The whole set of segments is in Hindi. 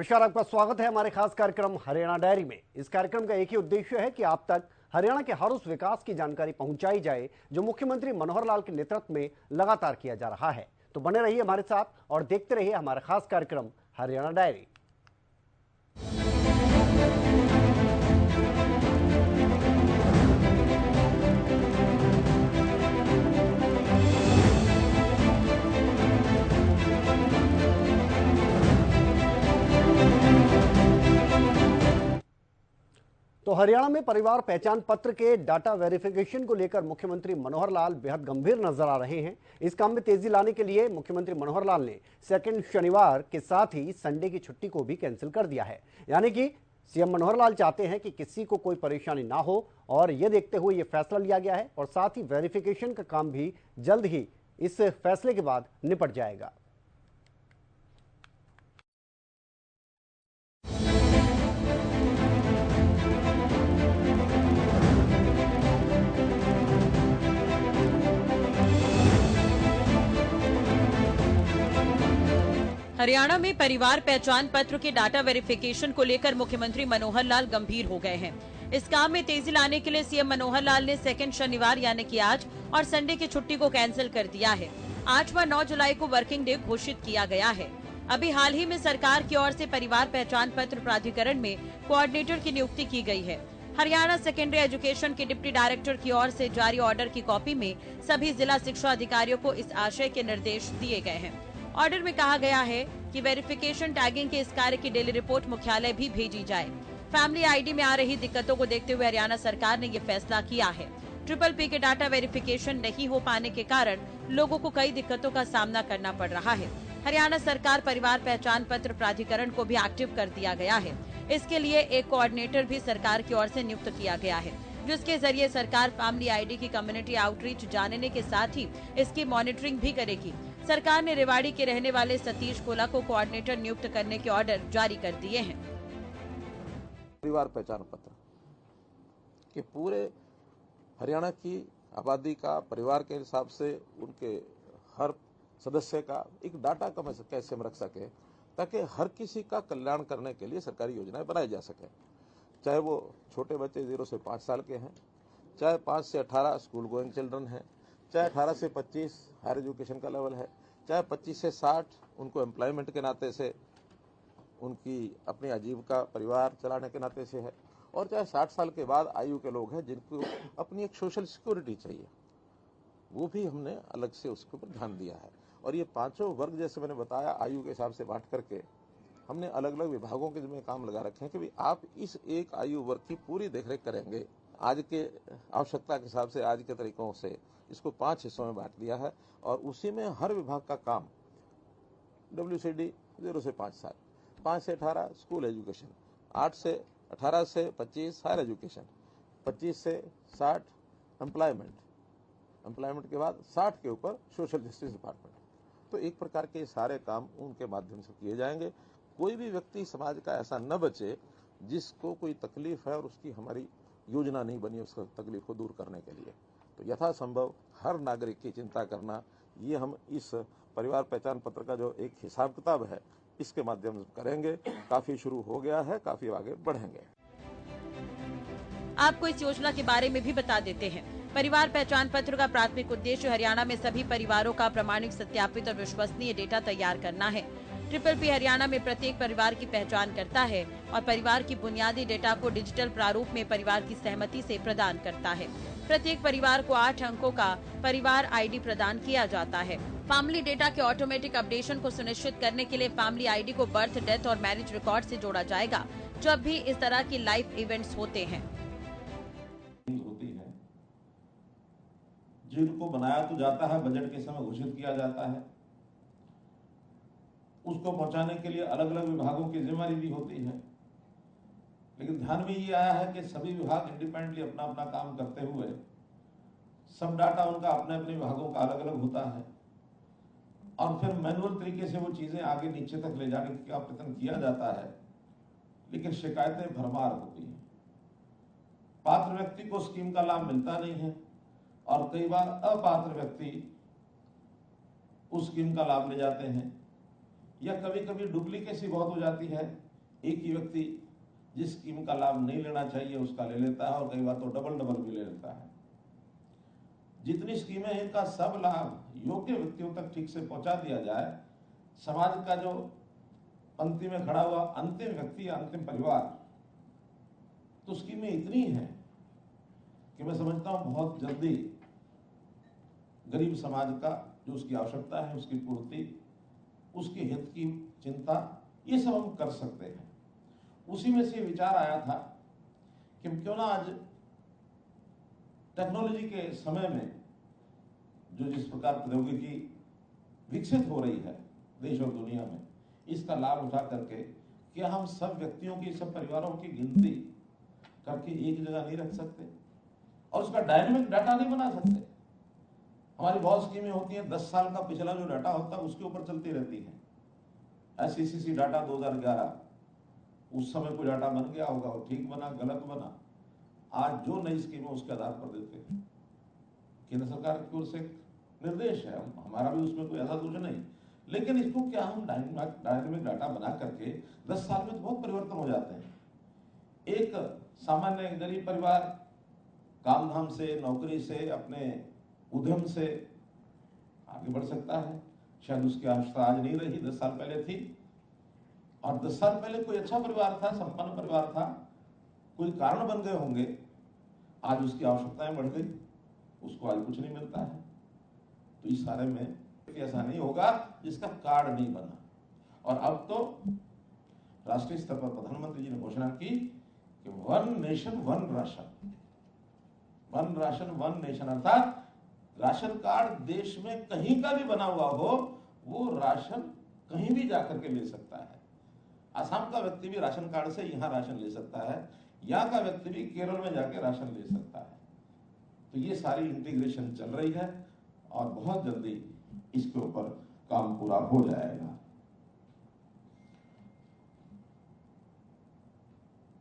नमस्कार, आपका स्वागत है हमारे खास कार्यक्रम हरियाणा डायरी में। इस कार्यक्रम का एक ही उद्देश्य है कि आप तक हरियाणा के हर उस विकास की जानकारी पहुंचाई जाए जो मुख्यमंत्री मनोहर लाल के नेतृत्व में लगातार किया जा रहा है। तो बने रहिए हमारे साथ और देखते रहिए हमारा खास कार्यक्रम हरियाणा डायरी। तो हरियाणा में परिवार पहचान पत्र के डाटा वेरिफिकेशन को लेकर मुख्यमंत्री मनोहर लाल बेहद गंभीर नजर आ रहे हैं। इस काम में तेजी लाने के लिए मुख्यमंत्री मनोहर लाल ने सेकंड शनिवार के साथ ही संडे की छुट्टी को भी कैंसिल कर दिया है। यानी कि सीएम मनोहर लाल चाहते हैं कि किसी को कोई परेशानी ना हो और ये देखते हुए ये फैसला लिया गया है और साथ ही वेरिफिकेशन का काम भी जल्द ही इस फैसले के बाद निपट जाएगा। हरियाणा में परिवार पहचान पत्र के डाटा वेरिफिकेशन को लेकर मुख्यमंत्री मनोहर लाल गंभीर हो गए हैं। इस काम में तेजी लाने के लिए सीएम मनोहर लाल ने सेकंड शनिवार यानी कि आज और संडे की छुट्टी को कैंसिल कर दिया है। 8 व 9 जुलाई को वर्किंग डे घोषित किया गया है। अभी हाल ही में सरकार की ओर से परिवार पहचान पत्र प्राधिकरण में कोऑर्डिनेटर की नियुक्ति की गई है। हरियाणा सेकेंडरी एजुकेशन के डिप्टी डायरेक्टर की ओर से जारी ऑर्डर की कॉपी में सभी जिला शिक्षा अधिकारियों को इस आशय के निर्देश दिए गए हैं। ऑर्डर में कहा गया है कि वेरिफिकेशन टैगिंग के इस कार्य की डेली रिपोर्ट मुख्यालय भी भेजी जाए। फैमिली आईडी में आ रही दिक्कतों को देखते हुए हरियाणा सरकार ने ये फैसला किया है। PPP के डाटा वेरिफिकेशन नहीं हो पाने के कारण लोगों को कई दिक्कतों का सामना करना पड़ रहा है। हरियाणा सरकार परिवार पहचान पत्र प्राधिकरण को भी एक्टिव कर दिया गया है। इसके लिए एक कोऑर्डिनेटर भी सरकार की ओर से नियुक्त किया गया है, जिसके जरिए सरकार फैमिली आईडी की कम्युनिटी आउटरीच जानने के साथ ही इसकी मॉनिटरिंग भी करेगी। सरकार ने रेवाड़ी के रहने वाले सतीश कोला को कोऑर्डिनेटर नियुक्त करने के ऑर्डर जारी कर दिए हैं। परिवार पहचान पत्र कि पूरे हरियाणा की आबादी का परिवार के हिसाब से उनके हर सदस्य का एक डाटा कैसे हम रख सके ताकि हर किसी का कल्याण करने के लिए सरकारी योजनाएं बनाई जा सके। चाहे वो छोटे बच्चे 0 से 5 साल के हैं, चाहे 5 से 18 स्कूल गोइंग चिल्ड्रन हैं, चाहे 18 से 25 हायर एजुकेशन का लेवल है, चाहे 25 से 60 उनको एम्प्लॉयमेंट के नाते से उनकी अपनी आजीविका परिवार चलाने के नाते से है, और चाहे 60 साल के बाद आयु के लोग हैं जिनको अपनी एक सोशल सिक्योरिटी चाहिए, वो भी हमने अलग से उसके ऊपर ध्यान दिया है। और ये पांचों वर्ग जैसे मैंने बताया आयु के हिसाब से बांट करके हमने अलग अलग विभागों के जिम्मे काम लगा रखे हैं कि आप इस एक आयु वर्ग की पूरी देखरेख करेंगे। आज के आवश्यकता के हिसाब से आज के तरीकों से इसको 5 हिस्सों में बांट दिया है और उसी में हर विभाग का काम WCD 0 से 5 साल, 5 से 18 स्कूल एजुकेशन, 8 से 18 से 25 हायर एजुकेशन, 25 से 60 एम्प्लॉयमेंट के बाद 60 के ऊपर सोशल जस्टिस डिपार्टमेंट। तो एक प्रकार के सारे काम उनके माध्यम से किए जाएंगे। कोई भी व्यक्ति समाज का ऐसा न बचे जिसको कोई तकलीफ है और उसकी हमारी योजना नहीं बनी उस तकलीफ को दूर करने के लिए। तो यथासंभव हर नागरिक की चिंता करना, ये हम इस परिवार पहचान पत्र का जो एक हिसाब किताब है इसके माध्यम से करेंगे। काफी शुरू हो गया है, काफी आगे बढ़ेंगे। आपको इस योजना के बारे में भी बता देते हैं। परिवार पहचान पत्र का प्राथमिक उद्देश्य हरियाणा में सभी परिवारों का प्रमाणिक, सत्यापित और विश्वसनीय डेटा तैयार करना है। PPP हरियाणा में प्रत्येक परिवार की पहचान करता है और परिवार की बुनियादी डेटा को डिजिटल प्रारूप में परिवार की सहमति से प्रदान करता है। प्रत्येक परिवार को 8 अंकों का परिवार आईडी प्रदान किया जाता है। फैमिली डेटा के ऑटोमेटिक अपडेशन को सुनिश्चित करने के लिए फैमिली आईडी को बर्थ, डेथ और मैरिज रिकॉर्ड से जोड़ा जाएगा जब भी इस तरह की लाइव इवेंट्स होते हैं। जिनको बनाया तो जाता है, बजट के समय घोषित किया जाता है, उसको पहुंचाने के लिए अलग अलग विभागों की जिम्मेदारी भी होती है। लेकिन ध्यान में ये आया है कि सभी विभाग इंडिपेंडेंटली अपना अपना काम करते हुए सब डाटा उनका अपने अपने विभागों का अलग अलग होता है और फिर मैनुअल तरीके से वो चीजें आगे नीचे तक ले जाने का प्रयत्न किया जाता है, लेकिन शिकायतें भरमार होती हैं। पात्र व्यक्ति को स्कीम का लाभ मिलता नहीं है और कई बार अपात्र व्यक्ति उस स्कीम का लाभ ले जाते हैं, या कभी कभी डुप्लीकेसी बहुत हो जाती है एक ही व्यक्ति जिस स्कीम का लाभ नहीं लेना चाहिए उसका ले लेता है और कई बार तो डबल भी ले लेता है। जितनी स्कीमें हैं इनका सब लाभ योग्य व्यक्तियों तक ठीक से पहुंचा दिया जाए, समाज का जो पंक्ति में खड़ा हुआ अंतिम व्यक्ति या अंतिम परिवार, तो स्कीमें इतनी हैं कि मैं समझता हूं बहुत जल्दी गरीब समाज का जो उसकी आवश्यकता है उसकी पूर्ति, उसके हित की चिंता, ये सब हम कर सकते हैं। उसी में से विचार आया था कि क्यों ना आज टेक्नोलॉजी के समय में जो जिस प्रकार प्रौद्योगिकी विकसित हो रही है देश और दुनिया में, इसका लाभ उठा करके क्या हम सब व्यक्तियों की, सब परिवारों की गिनती करके एक जगह नहीं रख सकते और उसका डायनेमिक डाटा नहीं बना सकते। हमारी बहुत स्कीमें होती हैं, 10 साल का पिछला जो डाटा होता है उसके ऊपर चलती रहती है। SECC डाटा 2011, उस समय कोई डाटा बन गया होगा, वो ठीक बना गलत बना, आज जो नई स्कीम है उसके आधार पर देते हैं। केंद्र सरकार की ओर से निर्देश है, हमारा भी उसमें कोई ऐसा दोष नहीं, लेकिन इसको क्या हम डायनेमिक डाटा बना करके 10 साल में तो बहुत परिवर्तन हो जाते हैं। एक सामान्य गरीब परिवार काम धाम से, नौकरी से, अपने उद्यम से आगे बढ़ सकता है। शायद उसकी आवश्यकता आज नहीं रही, 10 साल पहले थी, और 10 साल पहले कोई अच्छा परिवार था, संपन्न परिवार था, कोई कारण बन गए होंगे, आज उसकी आवश्यकताएं बढ़ गई, उसको आज कुछ नहीं मिलता है। तो इस सारे में ऐसा नहीं होगा जिसका कार्ड नहीं बना। और अब तो राष्ट्रीय स्तर पर प्रधानमंत्री जी ने घोषणा की कि 1 नेशन 1 राशन, 1 राशन 1 नेशन, अर्थात राशन कार्ड देश में कहीं का भी बना हुआ हो, वो राशन कहीं भी जाकर के ले सकता है। असम का व्यक्ति भी राशन कार्ड से यहां राशन ले सकता है, यहाँ का व्यक्ति भी केरल में जाके राशन ले सकता है। तो ये सारी इंटीग्रेशन चल रही है और बहुत जल्दी इसके ऊपर काम पूरा हो जाएगा।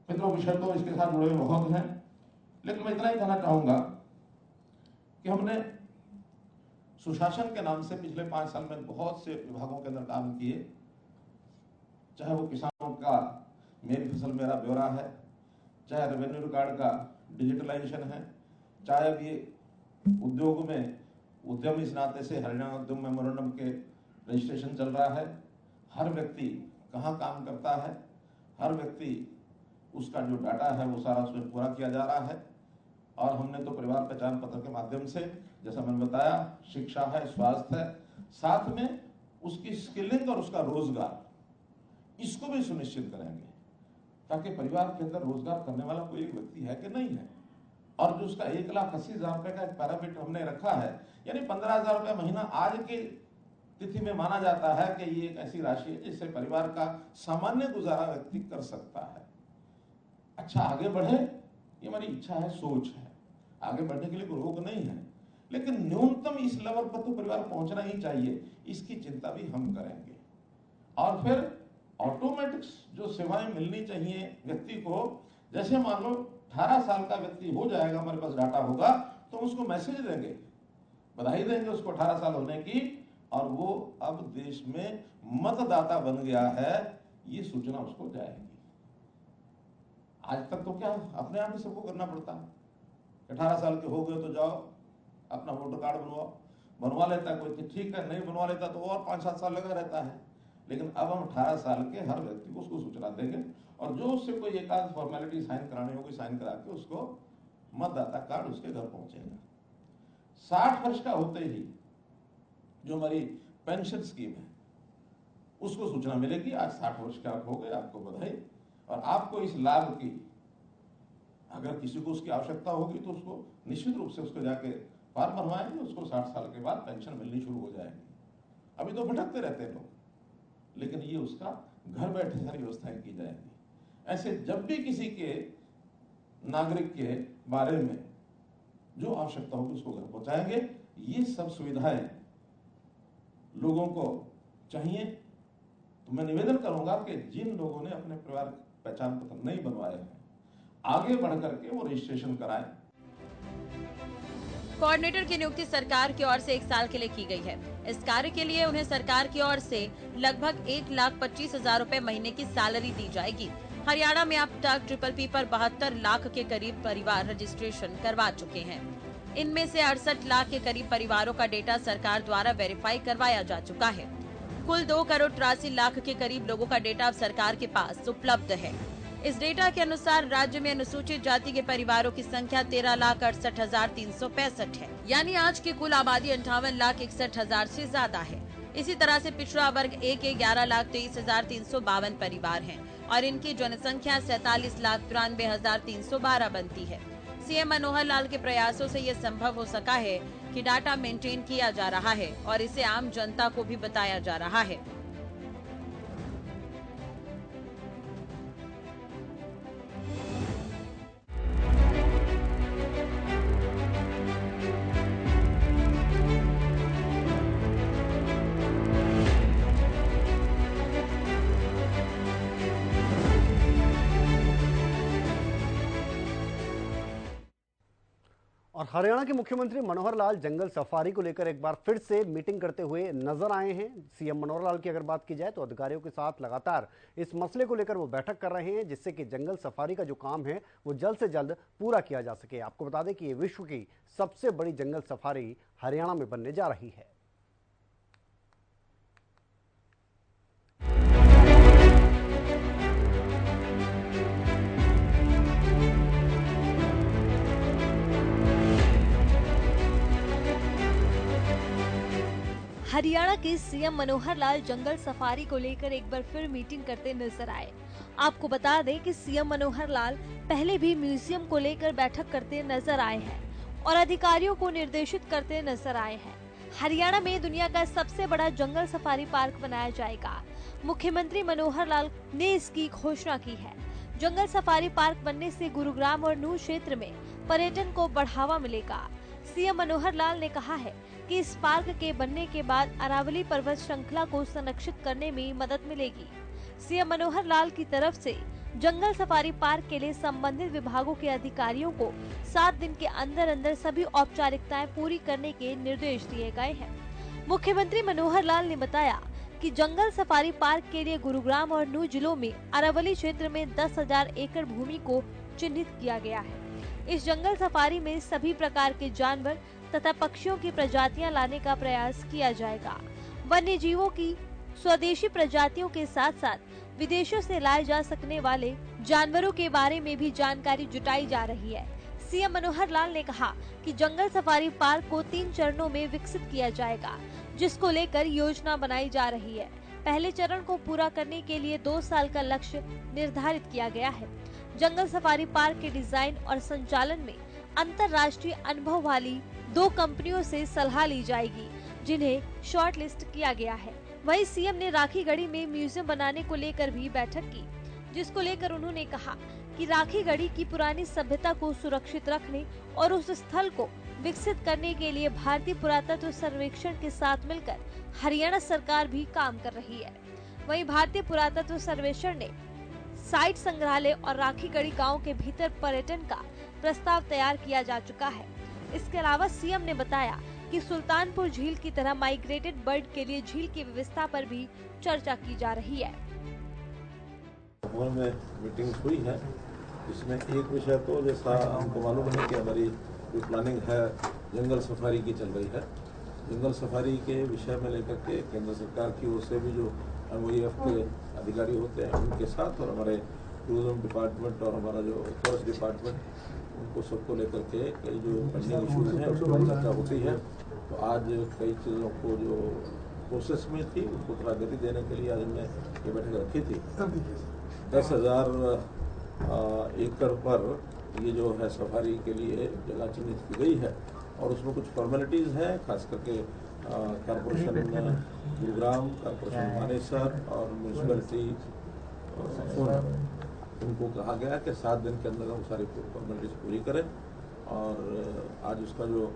मित्रों, विषय तो इसके साथ जुड़े बहुत हैं, लेकिन मैं इतना ही कहना चाहूंगा कि हमने सुशासन के नाम से पिछले 5 साल में बहुत से विभागों के अंदर काम किए, चाहे वो किसानों का मेरी फसल मेरा ब्यौरा है, चाहे रेवेन्यू रिकॉर्ड का डिजिटलाइजेशन है, चाहे अब ये उद्योग में उद्यम इस नाते से हरियाणा उद्यम मेमोरेंडम के रजिस्ट्रेशन चल रहा है। हर व्यक्ति कहाँ काम करता है, हर व्यक्ति उसका जो डाटा है वो सारा उसमें पूरा किया जा रहा है। और हमने तो परिवार पहचान पत्र के माध्यम से, जैसा मैंने बताया, शिक्षा है, स्वास्थ्य है, साथ में उसकी स्किलिंग और उसका रोजगार, इसको भी सुनिश्चित करेंगे ताकि परिवार के अंदर रोजगार करने वाला कोई एक व्यक्ति है कि नहीं है। और जो उसका 1,80,000 रुपए का एक पैरामीटर हमने रखा है, यानी 15,000 रुपए महीना आज की तिथि में माना जाता है कि ये एक ऐसी राशि है जिससे परिवार का सामान्य गुजारा व्यक्ति कर सकता है। अच्छा, आगे बढ़े, ये हमारी इच्छा है, सोच है, आगे बढ़ने के लिए कोई रोक नहीं है, लेकिन न्यूनतम इस लेवल पर तो परिवार पहुंचना ही चाहिए, इसकी चिंता भी हम करेंगे। और फिर ऑटोमेटिक्स जो सेवाएं मिलनी चाहिए व्यक्ति को, जैसे मान लो 18 साल का व्यक्ति हो जाएगा, हमारे पास डाटा होगा तो उसको मैसेज देंगे, बधाई देंगे उसको 18 साल होने की, और वो अब देश में मतदाता बन गया है, ये सूचना उसको जाएगी। आज तक तो क्या अपने आप ही सबको करना पड़ता है, 18 साल के हो गए तो जाओ अपना वोटर कार्ड बनवाओ, बनवा लेता कोई तो ठीक है, नहीं बनवा लेता तो और 5-7 साल लगा रहता है। लेकिन अब हम 18 साल के हर व्यक्ति को उसको सूचना देंगे, और जो उससे कोई एक आध फॉर्मेलिटी साइन करानी होगी, साइन करा के उसको मतदाता कार्ड उसके घर पहुंचेगा। 60 वर्ष का होते ही जो हमारी पेंशन स्कीम है उसको सूचना मिलेगी, आज 60 वर्ष का हो गए, आपको बधाई। और आपको इस लाभ की अगर किसी को उसकी आवश्यकता होगी तो उसको निश्चित रूप से उसको जाके फॉर्म बनवाएंगे, उसको 60 साल के बाद पेंशन मिलनी शुरू हो जाएगी। अभी तो भटकते रहते हैं लोग, लेकिन ये उसका घर बैठे सारी व्यवस्थाएं की जाएंगी। ऐसे जब भी किसी के नागरिक के बारे में जो आवश्यकता होगी उसको घर पहुंचाएंगे। ये सब सुविधाएं लोगों को चाहिए, तो मैं निवेदन करूंगा कि जिन लोगों ने अपने परिवार पहचान पत्र नहीं बनवाए हैं, आगे बढ़ करके वो रजिस्ट्रेशन कराएं। कोऑर्डिनेटर की नियुक्ति सरकार की ओर से 1 साल के लिए की गई है। इस कार्य के लिए उन्हें सरकार की ओर से लगभग 1,25,000 रुपए महीने की सैलरी दी जाएगी। हरियाणा में अब तक PPP पर 72 लाख के करीब परिवार रजिस्ट्रेशन करवा चुके हैं। इनमें से 68 लाख के करीब परिवारों का डेटा सरकार द्वारा वेरीफाई करवाया जा चुका है। कुल 2,83,00,000 के करीब लोगों का डेटा अब सरकार के पास उपलब्ध है। इस डेटा के अनुसार राज्य में अनुसूचित जाति के परिवारों की संख्या 13,68,365 है, यानी आज की कुल आबादी 58,61,000 से ज्यादा है। इसी तरह से पिछड़ा वर्ग A के 11,23,352 परिवार हैं और इनकी जनसंख्या 47,93,312 बनती है। सीएम मनोहर लाल के प्रयासों से ये संभव हो सका है कि डाटा मेंटेन किया जा रहा है और इसे आम जनता को भी बताया जा रहा है। और हरियाणा के मुख्यमंत्री मनोहर लाल जंगल सफारी को लेकर एक बार फिर से मीटिंग करते हुए नजर आए हैं। सीएम मनोहर लाल की अगर बात की जाए तो अधिकारियों के साथ लगातार इस मसले को लेकर वो बैठक कर रहे हैं, जिससे कि जंगल सफारी का जो काम है वो जल्द से जल्द पूरा किया जा सके। आपको बता दें कि ये विश्व की सबसे बड़ी जंगल सफारी हरियाणा में बनने जा रही है। हरियाणा के सीएम मनोहर लाल जंगल सफारी को लेकर एक बार फिर मीटिंग करते नजर आए। आपको बता दें कि सीएम मनोहर लाल पहले भी म्यूजियम को लेकर बैठक करते नजर आए हैं और अधिकारियों को निर्देशित करते नजर आए हैं। हरियाणा में दुनिया का सबसे बड़ा जंगल सफारी पार्क बनाया जाएगा। मुख्यमंत्री मनोहर लाल ने इसकी घोषणा की है। जंगल सफारी पार्क बनने से गुरुग्राम और नूह क्षेत्र में पर्यटन को बढ़ावा मिलेगा। सीएम मनोहर लाल ने कहा है कि इस पार्क के बनने के बाद अरावली पर्वत श्रृंखला को संरक्षित करने में मदद मिलेगी। सीएम मनोहर लाल की तरफ से जंगल सफारी पार्क के लिए संबंधित विभागों के अधिकारियों को 7 दिन के अंदर अंदर सभी औपचारिकताएं पूरी करने के निर्देश दिए गए हैं। मुख्यमंत्री मनोहर लाल ने बताया कि जंगल सफारी पार्क के लिए गुरुग्राम और नूह जिलों में अरावली क्षेत्र में 10,000 एकड़ भूमि को चिन्हित किया गया है। इस जंगल सफारी में सभी प्रकार के जानवर तथा पक्षियों की प्रजातियां लाने का प्रयास किया जाएगा। वन्य जीवों की स्वदेशी प्रजातियों के साथ साथ विदेशों से लाए जा सकने वाले जानवरों के बारे में भी जानकारी जुटाई जा रही है। सीएम मनोहर लाल ने कहा कि जंगल सफारी पार्क को 3 चरणों में विकसित किया जाएगा, जिसको लेकर योजना बनाई जा रही है। पहले चरण को पूरा करने के लिए 2 साल का लक्ष्य निर्धारित किया गया है। जंगल सफारी पार्क के डिजाइन और संचालन में अंतर्राष्ट्रीय अनुभव वाली 2 कंपनियों से सलाह ली जाएगी, जिन्हें शॉर्ट लिस्ट किया गया है। वहीं सीएम ने राखीगढ़ी में म्यूजियम बनाने को लेकर भी बैठक की, जिसको लेकर उन्होंने कहा कि राखीगढ़ी की पुरानी सभ्यता को सुरक्षित रखने और उस स्थल को विकसित करने के लिए भारतीय पुरातत्व सर्वेक्षण के साथ मिलकर हरियाणा सरकार भी काम कर रही है। वहीं भारतीय पुरातत्व सर्वेक्षण ने साइट संग्रहालय और राखीगढ़ी गांव के भीतर पर्यटन का प्रस्ताव तैयार किया जा चुका है। इसके अलावा सीएम ने बताया कि सुल्तानपुर झील की तरह माइग्रेटेड बर्ड के लिए झील की व्यवस्था पर भी चर्चा की जा रही है। में मीटिंग हुई है, इसमें एक विषय तो जैसा हमको मालूम है कि हमारी जो प्लानिंग है जंगल सफारी की चल रही है। जंगल सफारी के विषय में लेकर के केंद्र सरकार की ओर से भी जो MOEF के अधिकारी होते हैं उनके साथ और हमारे टूरिज्म डिपार्टमेंट और हमारा जो फॉरेस्ट डिपार्टमेंट, उनको सबको लेकर के कई जो पेंडिंग इश्यूज हैं उस पर चर्चा होती है। तो आज कई चीज़ों को जो प्रोसेस में थी उसको थोड़ा गति देने के लिए आज हमने ये बैठक रखी थी। 10,000 एकड़ पर ये जो है सफारी के लिए जगह चिन्हित की गई है और उसमें कुछ फॉर्मेलिटीज़ हैं, खास करके कॉर्पोरेशन गुरुग्राम, कॉर्पोरेशन मानेसर और म्यूनसिपैलिटी सोलन, उनको कहा गया कि 7 दिन के अंदर हम सारी फॉर्मेलिटीज पूरी करें। और आज उसका जो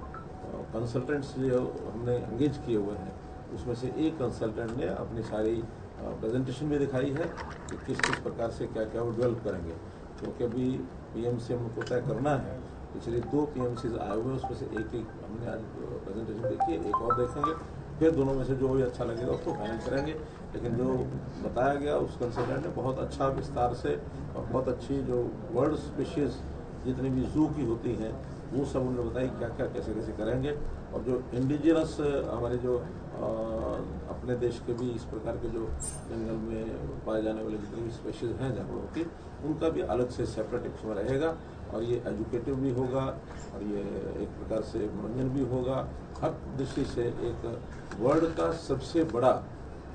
कंसल्टेंट्स जो हमने एंगेज किए हुए हैं उसमें से एक कंसल्टेंट ने अपनी सारी प्रेजेंटेशन भी दिखाई है कि किस किस प्रकार से क्या क्या वो डेवलप करेंगे, क्योंकि अभी PMCM को तय करना है पिछले 2 PMCs आए हुए, उसमें से एक हमने आज प्रेजेंटेशन देखी है, एक और देखेंगे, फिर दोनों में से जो भी अच्छा लगेगा उसको फाइनल करेंगे। लेकिन जो बताया गया उस कंसल्टेंट ने बहुत अच्छा विस्तार से और बहुत अच्छी जो वर्ल्ड स्पीशीज जितनी भी जू की होती हैं वो सब उन्होंने बताई क्या क्या कैसे कैसे करेंगे। और जो इंडिजिनस हमारे जो अपने देश के भी इस प्रकार के जो जंगल में पाए जाने वाले जितनी भी स्पीशीज हैं जानवरों की, उनका भी अलग से सेपरेट उसमें रहेगा। और ये एजुकेटिव भी होगा और ये एक प्रकार से मनोरंजन भी होगा। हर दृष्टि से एक वर्ल्ड का सबसे बड़ा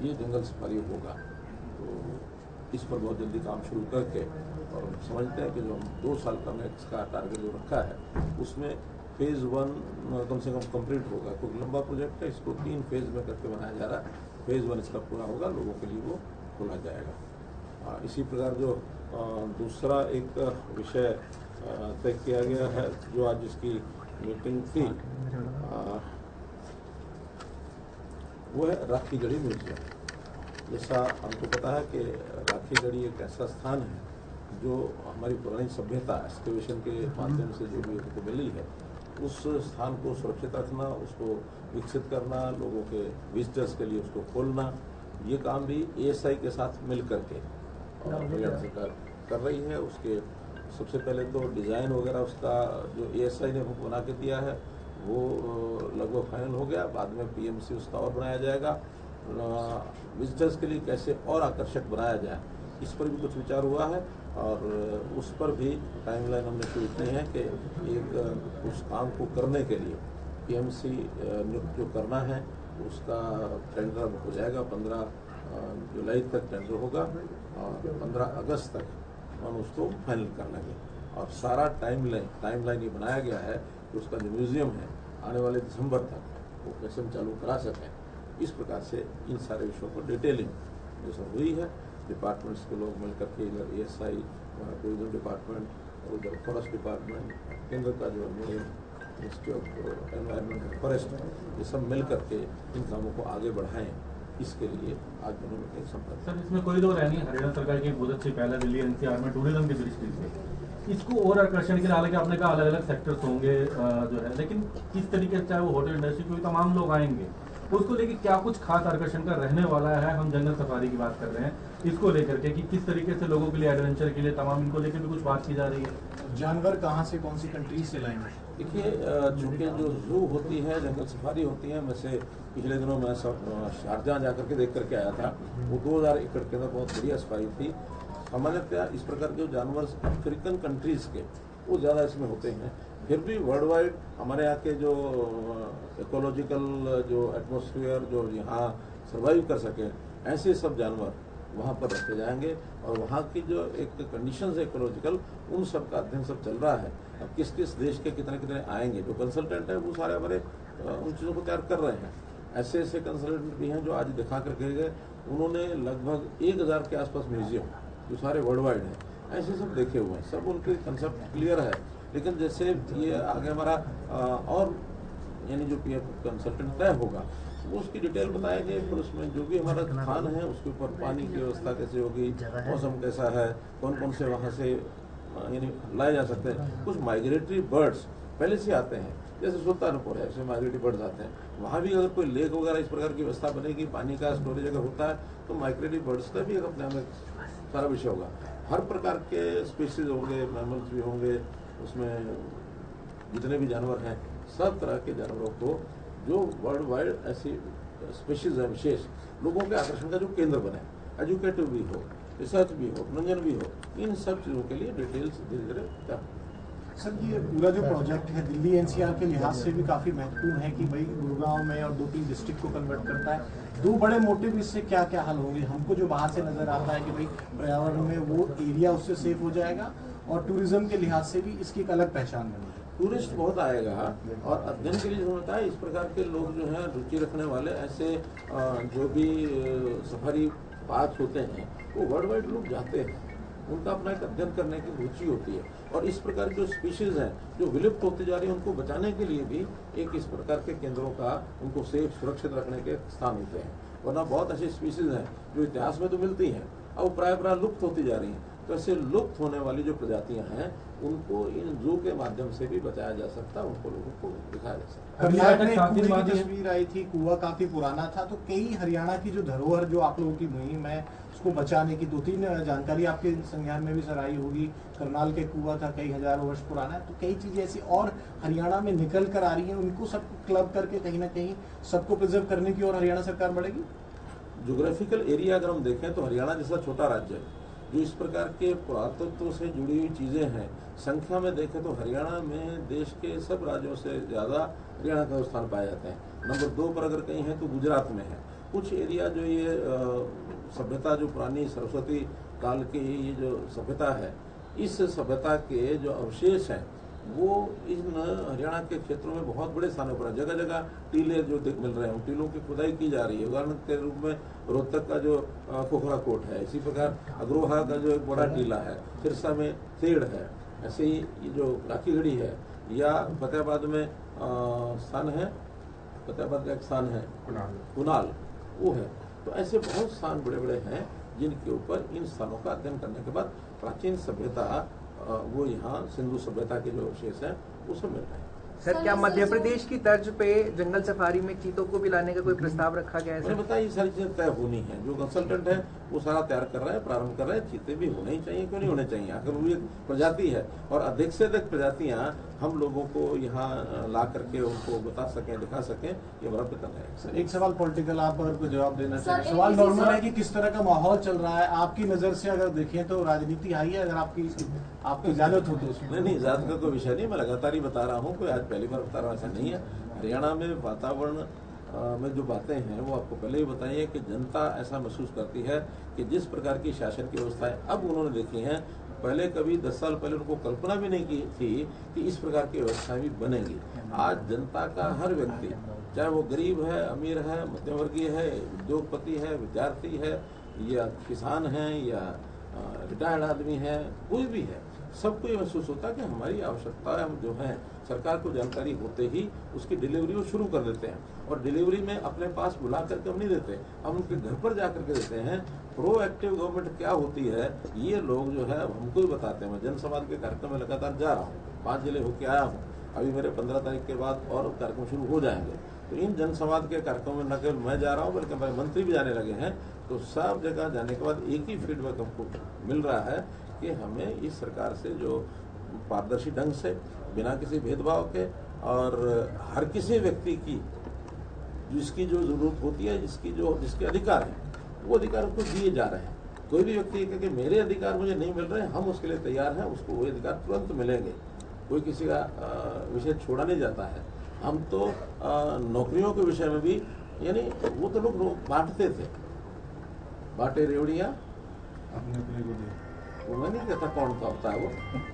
ये जंगल सफारी होगा। तो इस पर बहुत जल्दी काम शुरू करके, और हम समझते हैं कि जो हम 2 साल का मैक्स का टारगेट जो रखा है उसमें फेज़ 1 कम से कम कंप्लीट होगा, क्योंकि लंबा प्रोजेक्ट है, इसको 3 फेज़ में करके बनाया जा रहा है। फेज़ 1 इसका पूरा होगा, लोगों के लिए वो खोला जाएगा। इसी प्रकार जो दूसरा एक विषय तय किया गया है, जो आज जिसकी मीटिंग थी, वो है राखीगढ़ी म्यूजियम। जैसा हमको पता है कि राखीगढ़ी एक ऐसा स्थान है जो हमारी पुरानी सभ्यता एक्सकेवेशन के माध्यम से जो भी हमको मिली है, उस स्थान को सुरक्षित रखना, उसको विकसित करना, लोगों के विजिटर्स के लिए उसको खोलना, ये काम भी ASI के साथ मिल करके और हरियाणा सरकार कर रही है। उसके सबसे पहले तो डिज़ाइन वगैरह उसका जो ASI ने बना के दिया है वो लगभग फाइनल हो गया। बाद में PMC उसका और बनाया जाएगा। विजिटर्स के लिए कैसे और आकर्षक बनाया जाए, इस पर भी कुछ विचार हुआ है। और उस पर भी टाइमलाइन हमने शुरू की है कि एक उस काम को करने के लिए PMC नियुक्त जो करना है उसका टेंडर हो जाएगा। 15 जुलाई तक टेंडर होगा और 15 अगस्त तक हम उसको फाइनल कर लेंगे। और सारा टाइमलाइन ये बनाया गया है कि उसका जो म्यूजियम है आने वाले दिसंबर तक वो कैसे हम चालू करा सकें। इस प्रकार से इन सारे विषयों पर डिटेलिंग जो सब हुई है, डिपार्टमेंट्स के लोग मिलकर के, इधर ASI, टूरिज्म डिपार्टमेंट और उधर फॉरेस्ट डिपार्टमेंट, केंद्र का जो ministry of environment and forest, ये सब मिल करके इन कामों को आगे बढ़ाएं। इसके लिए आज मैंने मीटिंग संपर्क। सर, इसमें कोई दो नहीं, हरियाणा सरकार की बहुत अच्छी पहल है दिल्ली NCR में टूरिज्म की दृष्टि से। इसको और आकर्षण के लिए हालांकि आपने कहा अलग अलग सेक्टर्स होंगे जो है, लेकिन किस तरीके से, चाहे वो होटल इंडस्ट्री, क्योंकि तमाम लोग आएंगे, उसको लेके क्या कुछ खास आकर्षण का रहने वाला है? हम जंगल सफारी की बात कर रहे हैं, इसको लेकर के कि किस तरीके से लोगों के लिए एडवेंचर के लिए तमाम इनको लेकर भी कुछ बात की जा रही है। जानवर कहाँ से, कौन सी कंट्रीज से लाएंगे? देखिए, चूँकि जो जू होती है, जंगल सफारी होती है, वैसे पिछले दिनों मैं शारजाह जाकर के देख करके आया था। वो 2000 एकड़ के अंदर बहुत बढ़िया सफारी थी। सामान्यतः इस प्रकार के जानवर अफ्रीकन कंट्रीज के वो ज़्यादा इसमें होते हैं। फिर भी वर्ल्ड वाइड हमारे यहाँ के जो इकोलॉजिकल जो एटमॉस्फेयर जो यहाँ सर्वाइव कर सके, ऐसे सब जानवर वहाँ पर रखे जाएंगे। और वहाँ की जो एक कंडीशंस है इकोलॉजिकल, उन सब का अध्ययन सब चल रहा है। अब किस किस देश के कितने कितने आएंगे, जो कंसल्टेंट है वो सारे हमारे उन चीज़ों को तैयार कर रहे हैं। ऐसे ऐसे कंसल्टेंट भी हैं जो आज दिखा कर के गए, उन्होंने लगभग 1000 के आसपास म्यूजियम जो सारे वर्ल्ड वाइड हैं ऐसे सब देखे हुए हैं। सब उनके कंसेप्ट क्लियर है। लेकिन जैसे ये आगे हमारा और यानी जो कंसल्टेंट तय होगा वो उसकी डिटेल बताएंगे। फिर उसमें जो भी हमारा स्थान है उसके ऊपर पानी की व्यवस्था कैसे होगी, मौसम कैसा है, कौन कौन से वहाँ से यानी लाए जा सकते हैं। कुछ माइग्रेटरी बर्ड्स पहले से आते हैं, जैसे सुल्तानपुर है, ऐसे माइग्रेटरी बर्ड्स आते हैं। वहाँ भी अगर कोई लेक वगैरह इस प्रकार की व्यवस्था बनेगी, पानी का स्टोरेज अगर होता है, तो माइग्रेटरी बर्ड्स का भी अपने में सारा विषय होगा। हर प्रकार के स्पीसीज होंगे, मैमल्स भी होंगे, उसमें जितने भी जानवर हैं, सब तरह के जानवरों को जो वर्ल्ड वाइड ऐसी स्पीशीज है विशेष, लोगों के आकर्षण का जो केंद्र बने, एजुकेटिव भी हो, रिसर्च भी हो, मनोरंजन भी हो, इन सब चीज़ों के लिए डिटेल्स धीरे धीरे तय। सर, ये पूरा जो प्रोजेक्ट है दिल्ली NCR के लिहाज से भी काफ़ी महत्वपूर्ण है कि भाई गुड़गांव में और 2-3 डिस्ट्रिक्ट को कन्वर्ट करता है। 2 बड़े मोटिव इससे क्या क्या हल होंगे? हमको जो बाहर से नज़र आता है कि भाई पर्यावरण में वो एरिया उससे सेफ हो जाएगा, और टूरिज्म के लिहाज से भी इसकी एक अलग पहचान बनेगी। टूरिस्ट बहुत आएगा और अध्ययन के लिए होता है। इस प्रकार के लोग जो हैं रुचि रखने वाले, ऐसे जो भी सफारी पाथ होते हैं वो वर्ल्ड वाइड लोग जाते हैं, उनका अपना एक अध्ययन करने की रुचि होती है। और इस प्रकार की जो स्पीशीज हैं जो विलुप्त होती जा रही है, उनको बचाने के लिए भी एक इस प्रकार के केंद्रों का उनको सेफ सुरक्षित रखने के स्थान होते हैं। वरना बहुत ऐसी स्पीशीज हैं जो इतिहास में तो मिलती हैं, अब प्राय लुप्त होती जा रही हैं। तो ऐसे लुप्त होने वाली जो प्रजातियां हैं उनको इन जू के माध्यम से भी बचाया जा सकता है, उनको लोगों को दिखाया जा सकता है। हरियाणा में कुएं की तस्वीर आई थी, कुआं काफी पुराना था, तो कई हरियाणा की जो धरोहर जो आप लोगों की मुहिम है उसको बचाने की 2-3 जानकारी आपके संज्ञान में भी सर आई होगी। करनाल के कुआं था, कई हजारों वर्ष पुराना है, तो कई चीजें ऐसी और हरियाणा में निकल कर आ रही हैं, उनको सबको क्लब करके कहीं ना कहीं सबको प्रिजर्व करने की ओर हरियाणा सरकार बढ़ेगी। ज्योग्राफिकल एरिया अगर हम देखें तो हरियाणा जैसा छोटा राज्य है जो इस प्रकार के पुरातत्व से जुड़ी हुई चीजें हैं, संख्या में देखें तो हरियाणा में देश के सब राज्यों से ज्यादा हरियाणा का स्थान पाए जाते हैं। नंबर 2 पर अगर कहीं है तो गुजरात में है। कुछ एरिया जो ये सभ्यता जो पुरानी सरस्वती काल की ये जो सभ्यता है, इस सभ्यता के जो अवशेष हैं वो इन हरियाणा के क्षेत्रों में बहुत बड़े स्थानों पर है। जगह जगह टीले जो मिल रहे हैं, उन टीलों की खुदाई की जा रही है। उदाहरण के रूप में रोहतक का जो खोखरा कोट है, इसी प्रकार अग्रोहा का जो एक बड़ा टीला है, सिरसा में थेड़ है, ऐसे ही ये जो राखीगढ़ी है, या फतेहाबाद में स्थान है, फतेहाबाद का एक स्थान है कुनाल, वो है। तो ऐसे बहुत स्थान बड़े बड़े हैं जिनके ऊपर इन स्थानों का अध्ययन करने के बाद प्राचीन सभ्यता वो यहाँ सिंधु सभ्यता के जो अवशेष हैं वो सब मिल रहे हैं। सर, क्या मध्य प्रदेश की तर्ज पे जंगल सफारी में चीतों को भी लाने का कोई प्रस्ताव रखा गया है? मैंने बताया ये सारी चीजें तय होनी है। जो कंसल्टेंट है वो सारा तैयार कर रहा है, प्रारंभ कर रहा है। चीते भी होने ही चाहिए, क्यों नहीं होने चाहिए? अगर वो एक प्रजाति है और अधिक से अधिक प्रजातियां हम लोगों को यहाँ ला करके उनको बता सकें, दिखा सकें, ये बड़ा प्रयत्न है। सर, एक सवाल पॉलिटिकल आप अगर को जवाब देना चाहिए। सवाल नॉर्मल है कि किस तरह का माहौल चल रहा है आपकी नजर से अगर देखें तो राजनीति आई है, अगर आपकी इजाजत हो तो उसमें? नहीं, इजाजत का कोई विषय नहीं, मैं लगातार ही बता रहा हूँ, कोई आज पहली बार बता रहा, ऐसा नहीं है। हरियाणा में वातावरण में जो बातें हैं वो आपको पहले ही बताई है कि जनता ऐसा महसूस करती है कि जिस प्रकार की शासन की व्यवस्था है अब उन्होंने देखी है, पहले कभी 10 साल पहले उनको कल्पना भी नहीं की थी कि इस प्रकार की व्यवस्थाएं भी बनेंगी। आज जनता का हर व्यक्ति, चाहे वो गरीब है, अमीर है, मध्यम वर्गीय है, उद्योगपति है, विद्यार्थी है, या किसान है, या रिटायर्ड आदमी है, कोई भी है, सबको ये महसूस होता है कि हमारी आवश्यकता हम जो है सरकार को जानकारी होते ही उसकी डिलीवरी वो शुरू कर देते हैं। और डिलीवरी में अपने पास बुला करके हम नहीं देते, हम उनके घर पर जा करके देते हैं। प्रोएक्टिव गवर्नमेंट क्या होती है ये लोग जो है हमको ही बताते हैं। मैं जनसंवाद के कार्यक्रम में लगातार जा रहा हूँ, 5 जिले होके आया हूँ, अभी मेरे 15 तारीख के बाद और कार्यक्रम शुरू हो जाएंगे। तो इन जनसंवाद के कार्यक्रम में न केवल मैं जा रहा हूँ बल्कि हमारे मंत्री भी जाने लगे हैं। तो सब जगह जाने के बाद एक ही फीडबैक हमको मिल रहा है कि हमें इस सरकार से जो पारदर्शी ढंग से, बिना किसी भेदभाव के और हर किसी व्यक्ति की जिसकी जो जरूरत होती है, जिसके अधिकार हैं, वो अधिकार उसको दिए जा रहे हैं। कोई भी व्यक्ति कहे कि मेरे अधिकार मुझे नहीं मिल रहे, हम उसके लिए तैयार हैं, उसको वो अधिकार तुरंत मिलेंगे। कोई किसी का विषय छोड़ा नहीं जाता है। हम तो नौकरियों के विषय में भी, यानी वो तो लोग बांटते थे, बांटे रेवड़ियाँ अपने को दे, वो मैं नहीं कहता कौन सा होता है वो,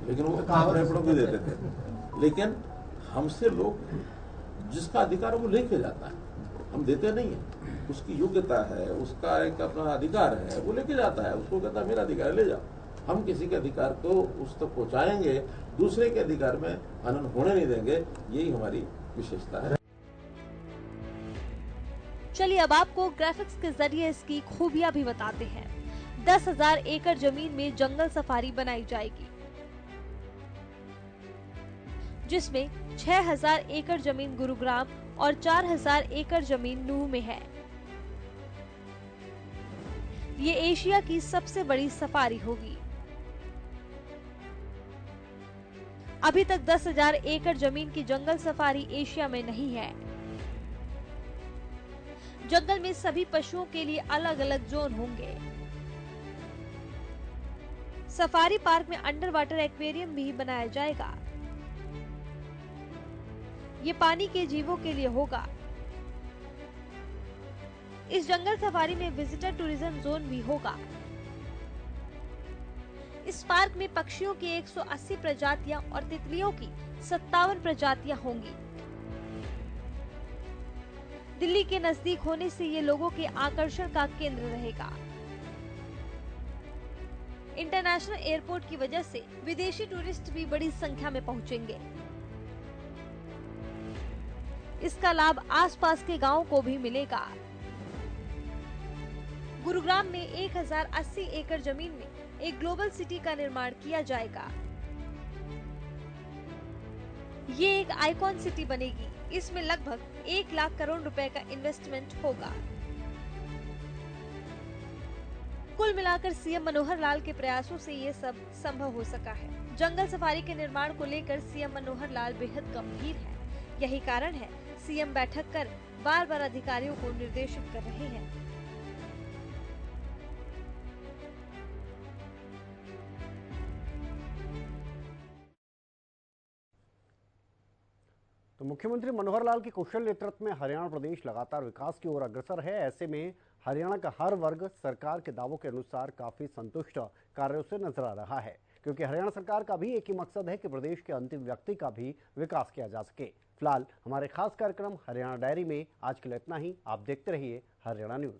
लेकिन वो कहावत भी देते थे। लेकिन हमसे लोग जिसका अधिकार वो लेके जाता है, हम देते नहीं है। उसकी योग्यता है, उसका एक अपना अधिकार है, वो लेके जाता है, उसको कहता है मेरा अधिकार ले जाओ। हम किसी के अधिकार को उस तक पहुंचाएंगे, दूसरे के अधिकार में हनन होने नहीं देंगे, यही हमारी विशेषता है। चलिए अब आपको ग्राफिक्स के जरिए इसकी खूबियां भी बताते हैं। 10,000 एकड़ जमीन में जंगल सफारी बनाई जाएगी, जिसमें 6,000 एकड़ जमीन गुरुग्राम और 4,000 एकड़ जमीन नूह में है। ये एशिया की सबसे बड़ी सफारी होगी। अभी तक 10,000 एकड़ जमीन की जंगल सफारी एशिया में नहीं है। जंगल में सभी पशुओं के लिए अलग अलग जोन होंगे। सफारी पार्क में अंडर वाटर एक्वेरियम भी बनाया जाएगा। ये पानी के जीवों के लिए होगा। इस जंगल सफारी में विजिटर टूरिज्म जोन भी होगा। इस पार्क में पक्षियों की 180 प्रजातियां और तितलियों की 57 प्रजातियां होंगी। दिल्ली के नजदीक होने से ये लोगों के आकर्षण का केंद्र रहेगा। इंटरनेशनल एयरपोर्ट की वजह से विदेशी टूरिस्ट भी बड़ी संख्या में पहुंचेंगे। इसका लाभ आसपास के गांवों को भी मिलेगा। गुरुग्राम में 1080 एकड़ जमीन में एक ग्लोबल सिटी का निर्माण किया जाएगा। ये एक आइकॉन सिटी बनेगी। इसमें लगभग 1 लाख करोड़ रुपए का इन्वेस्टमेंट होगा। कुल मिलाकर सीएम मनोहर लाल के प्रयासों से ये सब संभव हो सका है। जंगल सफारी के निर्माण को लेकर सीएम मनोहर लाल बेहद गंभीर है। यही कारण है सीएम बैठक कर बार-बार अधिकारियों को निर्देशित कर रहे हैं। तो मुख्यमंत्री मनोहर लाल के कुशल नेतृत्व में हरियाणा प्रदेश लगातार विकास की ओर अग्रसर है। ऐसे में हरियाणा का हर वर्ग सरकार के दावों के अनुसार काफी संतुष्ट कार्यों से नजर आ रहा है, क्योंकि हरियाणा सरकार का भी एक ही मकसद है कि प्रदेश के अंतिम व्यक्ति का भी विकास किया जा सके। फिलहाल हमारे खास कार्यक्रम हरियाणा डायरी में आज के लिए इतना ही। आप देखते रहिए हरियाणा न्यूज।